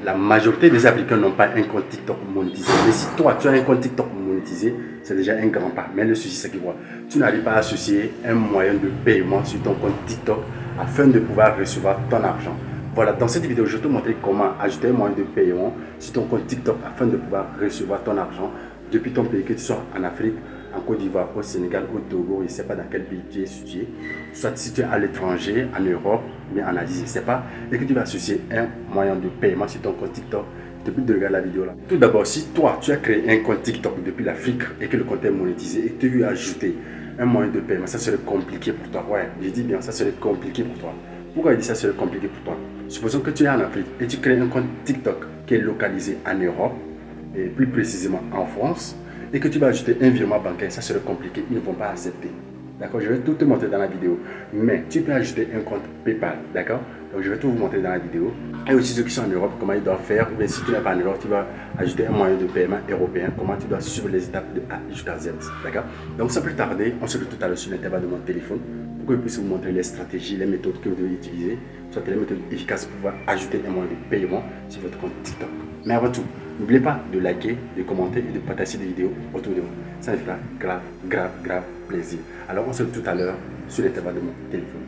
La majorité des Africains n'ont pas un compte TikTok monétisé. Mais si toi, tu as un compte TikTok monétisé, c'est déjà un grand pas. Mais le souci, c'est que tu n'arrives pas à associer un moyen de paiement sur ton compte TikTok afin de pouvoir recevoir ton argent. Voilà, dans cette vidéo, je vais te montrer comment ajouter un moyen de paiement sur ton compte TikTok afin de pouvoir recevoir ton argent depuis ton pays, que tu sois en Afrique, en Côte d'Ivoire, au Sénégal, au Togo, je ne sais pas dans quel pays tu es situé, soit si tu es à l'étranger, en Europe, mais en Asie, je ne sais pas, et que tu vas associer un moyen de paiement sur ton compte TikTok depuis de regarder la vidéo là. Tout d'abord, si toi, tu as créé un compte TikTok depuis l'Afrique et que le compte est monétisé et que tu veux ajouter un moyen de paiement, ça serait compliqué pour toi. Ouais, je dis bien, ça serait compliqué pour toi. Pourquoi je dis ça serait compliqué pour toi? Supposons que tu es en Afrique et tu crées un compte TikTok qui est localisé en Europe, et plus précisément en France, et que tu vas ajouter un virement bancaire, ça serait compliqué, ils ne vont pas accepter. D'accord, je vais tout te montrer dans la vidéo. Mais tu peux ajouter un compte PayPal, d'accord? Donc je vais tout vous montrer dans la vidéo. Et aussi ceux qui sont en Europe, comment ils doivent faire. Mais si tu n'es pas en Europe, tu vas ajouter un moyen de paiement européen, comment tu dois suivre les étapes de A jusqu'à Z, d'accord? Donc sans plus tarder, on se retrouve tout à l'heure sur l'intervalle de mon téléphone pour que je puisse vous montrer les stratégies, les méthodes que vous devez utiliser, soit les méthodes efficaces pour pouvoir ajouter un moyen de paiement sur votre compte TikTok. Mais avant tout, n'oubliez pas de liker, de commenter et de partager des vidéos autour de vous. Ça me fera grave plaisir. Alors on se retrouve tout à l'heure sur l'intervalle de mon téléphone.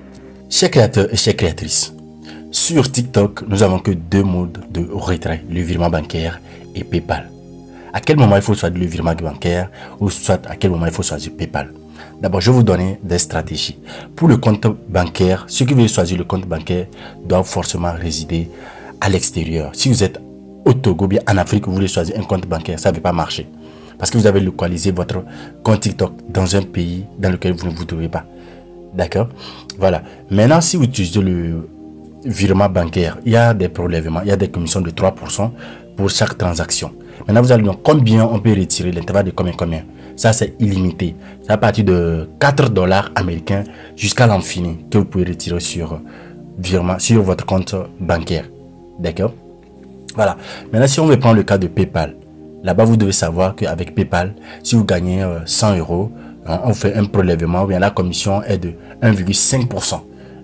Chers créateurs et chères créatrices, sur TikTok, nous avons que deux modes de retrait, le virement bancaire et PayPal. À quel moment il faut choisir le virement bancaire ou soit à quel moment il faut choisir PayPal? D'abord, je vais vous donner des stratégies. Pour le compte bancaire, ceux qui veulent choisir le compte bancaire doivent forcément résider à l'extérieur. Si vous êtes au Togo, bien en Afrique, vous voulez choisir un compte bancaire, ça ne va pas marcher. Parce que vous avez localisé votre compte TikTok dans un pays dans lequel vous ne vous trouvez pas. D'accord? Voilà. Maintenant, si vous utilisez le virement bancaire, il y a des prélèvements, il y a des commissions de 3% pour chaque transaction. Maintenant, vous allez dire combien on peut retirer, l'intervalle de combien. Ça, c'est illimité. C'est à partir de 4 $ américains jusqu'à l'infini que vous pouvez retirer sur virement, sur votre compte bancaire. D'accord? Voilà. Maintenant, si on veut prendre le cas de PayPal, là-bas, vous devez savoir qu'avec PayPal, si vous gagnez 100 €, on fait un prélèvement, bien la commission est de 1,5%.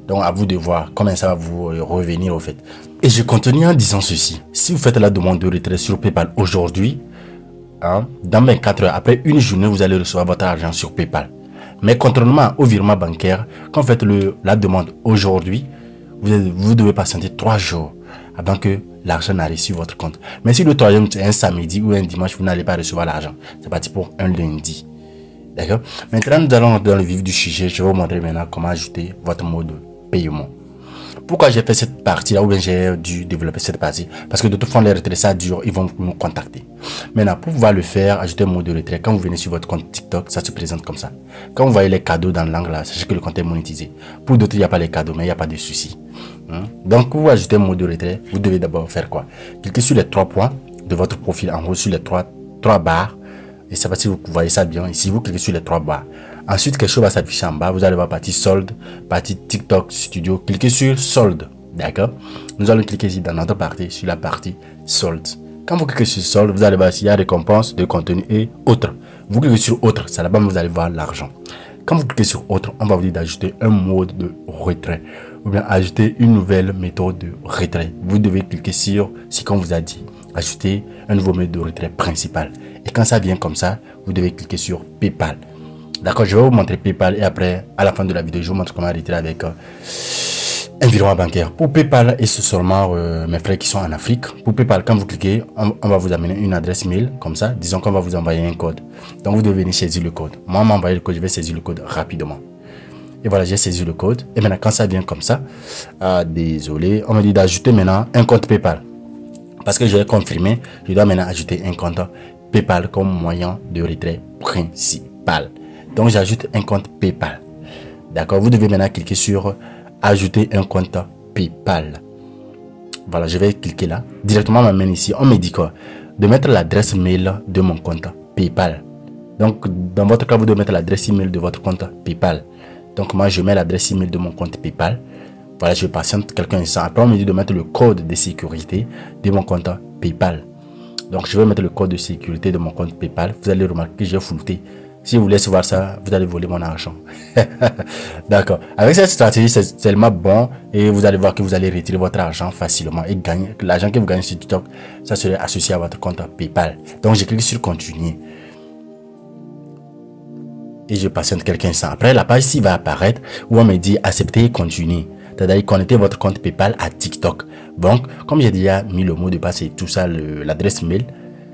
Donc, à vous de voir comment ça va vous revenir au fait. Et je continue en disant ceci. Si vous faites la demande de retrait sur PayPal aujourd'hui, dans 24 heures, après une journée, vous allez recevoir votre argent sur PayPal. Mais contrairement au virement bancaire, quand vous faites la demande aujourd'hui, vous devez patienter 3 jours avant que l'argent n'arrive sur votre compte. Mais si le troisième c'est un samedi ou un dimanche, vous n'allez pas recevoir l'argent. C'est parti pour un lundi. D'accord? Maintenant, nous allons dans le vif du sujet. Je vais vous montrer maintenant comment ajouter votre mode de paiement. Pourquoi j'ai fait cette partie-là ou bien j'ai dû développer cette partie? Parce que de toute façon, les retraits, ça dure, ils vont nous contacter. Maintenant, pour pouvoir le faire, ajouter un mode de retrait, quand vous venez sur votre compte TikTok, ça se présente comme ça. Quand vous voyez les cadeaux dans l'angle là, sachez que le compte est monétisé. Pour d'autres, il n'y a pas les cadeaux, mais il n'y a pas de souci. Donc, pour ajouter un mode de retrait, vous devez d'abord faire quoi? Cliquez sur les 3 points de votre profil, en haut sur les 3 barres. Et c'est pas si vous voyez ça bien. Ici, vous cliquez sur les 3 barres. Ensuite, quelque chose va s'afficher en bas. Vous allez voir partie solde, partie TikTok Studio. Cliquez sur solde. D'accord? Nous allons cliquer ici dans notre partie, sur la partie solde. Quand vous cliquez sur solde, vous allez voir s'il y a récompense de contenu et autres. Vous cliquez sur autre, c'est là-bas vous allez voir l'argent. Quand vous cliquez sur autre, on va vous dire d'ajouter un mode de retrait ou bien ajouter une nouvelle méthode de retrait. Vous devez cliquer sur ce qu'on vous a dit. Ajouter un nouveau mode de retrait principal. Et quand ça vient comme ça, vous devez cliquer sur PayPal. D'accord, je vais vous montrer PayPal et après, à la fin de la vidéo, je vous montre comment retirer avec un virement bancaire. Pour PayPal, et c'est seulement mes frères qui sont en Afrique. Pour PayPal, quand vous cliquez, on va vous amener une adresse mail comme ça. Disons qu'on va vous envoyer un code. Donc, vous devez venir saisir le code. Moi, on m'a envoyé le code, je vais saisir le code rapidement. Et voilà, j'ai saisi le code. Et maintenant, quand ça vient comme ça, désolé, on me dit d'ajouter maintenant un compte PayPal. Parce que je vais confirmer, je dois maintenant ajouter un compte PayPal comme moyen de retrait principal. Donc, j'ajoute un compte PayPal. D'accord, vous devez maintenant cliquer sur ajouter un compte PayPal. Voilà, je vais cliquer là. Directement, on m'amène ici. On me dit quoi? De mettre l'adresse mail de mon compte PayPal. Donc, dans votre cas, vous devez mettre l'adresse email de votre compte PayPal. Donc, moi, je mets l'adresse email de mon compte PayPal. Voilà, je patiente quelqu'un instant. Après, on me dit de mettre le code de sécurité de mon compte PayPal. Donc, je vais mettre le code de sécurité de mon compte PayPal. Vous allez remarquer que j'ai flouté Si vous laissez voir ça, vous allez voler mon argent. D'accord. Avec cette stratégie, c'est tellement bon et vous allez voir que vous allez retirer votre argent facilement et gagner. L'argent que vous gagnez sur TikTok, ça serait associé à votre compte PayPal. Donc, je clique sur continuer. Et je patiente quelques instants. Après, la page ici va apparaître où on me dit accepter et continuer. C'est-à-dire connecter votre compte PayPal à TikTok. Donc, comme j'ai déjà mis le mot de passe et tout ça, l'adresse mail,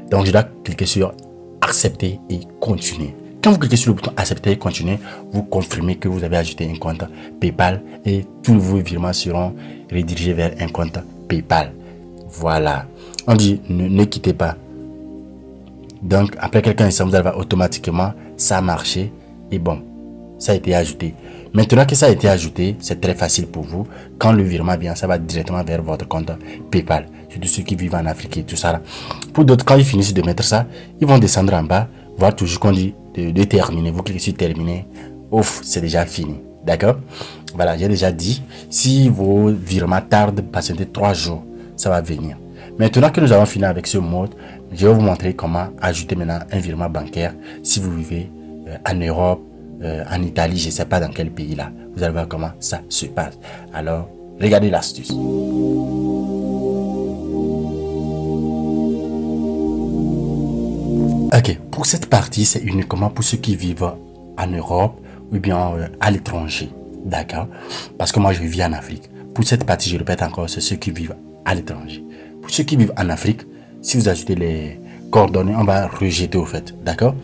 donc je dois cliquer sur accepter et continuer. Quand vous cliquez sur le bouton accepter et continuer, vous confirmez que vous avez ajouté un compte PayPal et tous vos virements seront redirigés vers un compte PayPal. Voilà. On dit ne quittez pas. Donc, après quelques instants, vous allez voir automatiquement ça a marché et bon, ça a été ajouté. Maintenant que ça a été ajouté, c'est très facile pour vous. Quand le virement vient, ça va directement vers votre compte PayPal. Surtout ceux qui vivent en Afrique et tout ça là. Pour d'autres, quand ils finissent de mettre ça, ils vont descendre en bas, voir toujours qu'on dit de terminer. Vous cliquez sur terminer. Ouf, c'est déjà fini. D'accord? Voilà, j'ai déjà dit. Si vos virements tardent, patientez 3 jours, ça va venir. Maintenant que nous avons fini avec ce mode, je vais vous montrer comment ajouter maintenant un virement bancaire si vous vivez en Europe, en Italie, je ne sais pas dans quel pays là. Vous allez voir comment ça se passe. Alors, regardez l'astuce. Ok, pour cette partie, c'est uniquement pour ceux qui vivent en Europe ou bien à l'étranger. D'accord? Parce que moi, je vis en Afrique. Pour cette partie, je répète encore, c'est ceux qui vivent à l'étranger. Pour ceux qui vivent en Afrique, si vous ajoutez les coordonnées, on va rejeter au fait. D'accord?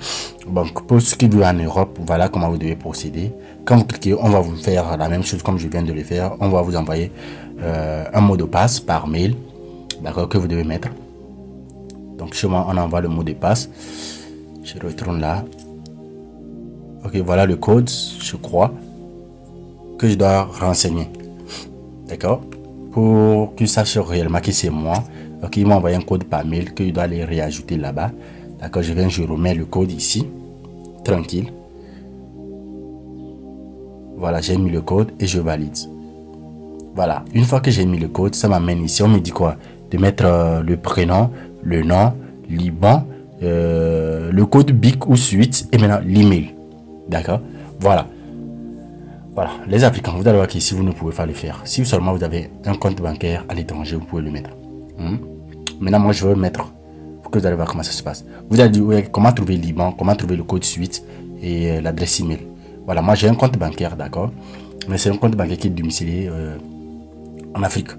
Donc, pour ceux qui vivent en Europe, voilà comment vous devez procéder. Quand vous cliquez, on va vous faire la même chose comme je viens de le faire. On va vous envoyer un mot de passe par mail. D'accord? Que vous devez mettre. Donc, chez moi, on envoie le mot de passe. Je retourne là. Ok, voilà le code, je crois, que je dois renseigner. D'accord? Pour qu'ils sachent réellement que c'est moi. Ok, ils m'ont envoyé un code par mail que je dois les réajouter là-bas. D'accord, je remets le code ici. Tranquille. Voilà, j'ai mis le code et je valide. Voilà, une fois que j'ai mis le code, ça m'amène ici. On me dit quoi? De mettre le prénom, le nom, l'IBAN, le code BIC ou suite et maintenant l'email. D'accord? Voilà. Voilà, les Africains, vous allez voir qu'ici vous ne pouvez pas le faire. Si seulement vous avez un compte bancaire à l'étranger, vous pouvez le mettre. Maintenant, moi je veux le mettre pour que vous allez voir comment ça se passe. Vous allez dire ouais, comment trouver l'IBAN, comment trouver le code suite et l'adresse email. Voilà, moi j'ai un compte bancaire, d'accord? Mais c'est un compte bancaire qui est domicilié en Afrique.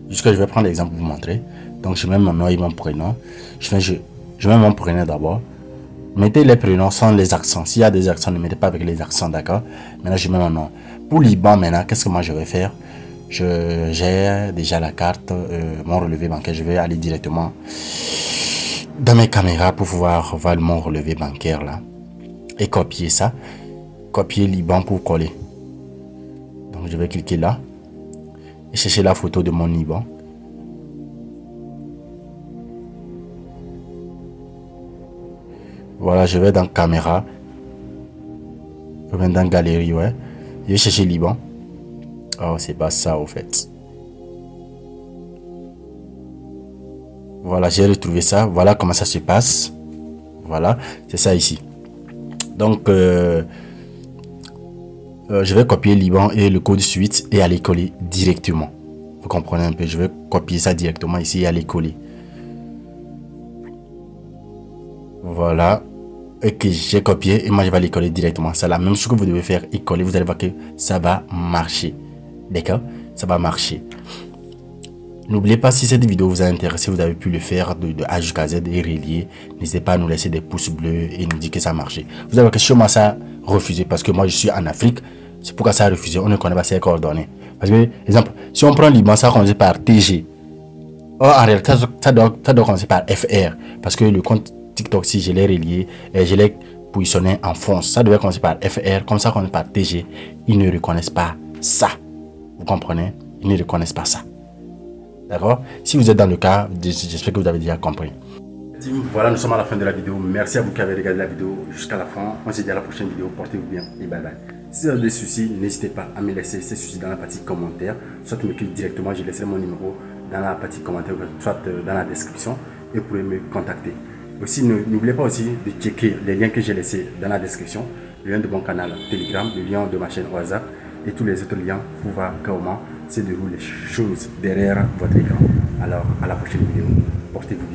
Jusqu'à je vais prendre l'exemple pour vous montrer. Donc je mets mon nom et mon prénom. Je mets mon prénom d'abord. Mettez les prénoms sans les accents. S'il y a des accents, ne mettez pas avec les accents, d'accord? Maintenant, je mets mon nom. Pour l'IBAN, maintenant, qu'est-ce que moi je vais faire? J'ai déjà la carte, mon relevé bancaire. Je vais aller directement dans mes caméras pour pouvoir voir mon relevé bancaire là. Et copier ça. Copier l'IBAN pour coller. Donc, je vais cliquer là. Et chercher la photo de mon IBAN. Voilà, je vais dans caméra. Je vais dans galerie, ouais. Je vais chercher l'IBAN. Oh, c'est pas ça, au fait. Voilà, j'ai retrouvé ça. Voilà comment ça se passe. Voilà, c'est ça ici. Donc, je vais copier l'IBAN et le code suite et aller coller directement. Vous comprenez un peu? Je vais copier ça directement ici et aller coller. Voilà. Et que j'ai copié et moi je vais aller coller directement. C'est la même chose que vous devez faire et coller. Vous allez voir que ça va marcher. D'accord? Ça va marcher. N'oubliez pas, si cette vidéo vous a intéressé, vous avez pu le faire de A jusqu'à Z et relier. N'hésitez pas à nous laisser des pouces bleus et nous dire que ça a marché. Vous allez voir que chez moi ça a refusé parce que moi je suis en Afrique. C'est pourquoi ça a refusé. On ne connaît pas ses coordonnées. Parce que, exemple, si on prend l'IBAN, ça commence par TG. Or, en réalité, ça doit commencer par FR. Parce que le compte TikTok, si je l'ai relié, je l'ai positionné en fond. Ça devait commencer par FR. Comme ça, commence par TG. Ils ne reconnaissent pas ça. Vous comprenez? Ils ne reconnaissent pas ça. D'accord? Si vous êtes dans le cas, j'espère que vous avez déjà compris. Voilà, nous sommes à la fin de la vidéo. Merci à vous qui avez regardé la vidéo jusqu'à la fin. On se dit à la prochaine vidéo. Portez-vous bien et bye bye. Si vous avez des soucis, n'hésitez pas à me laisser ces soucis dans la partie commentaire. Soit tu me cliques directement, je laisserai mon numéro dans la partie commentaire, soit dans la description et vous pouvez me contacter. Aussi, n'oubliez pas aussi de checker les liens que j'ai laissés dans la description, le lien de mon canal Telegram, le lien de ma chaîne WhatsApp et tous les autres liens pour voir comment se déroulent les choses derrière votre écran. Alors, à la prochaine vidéo. Portez-vous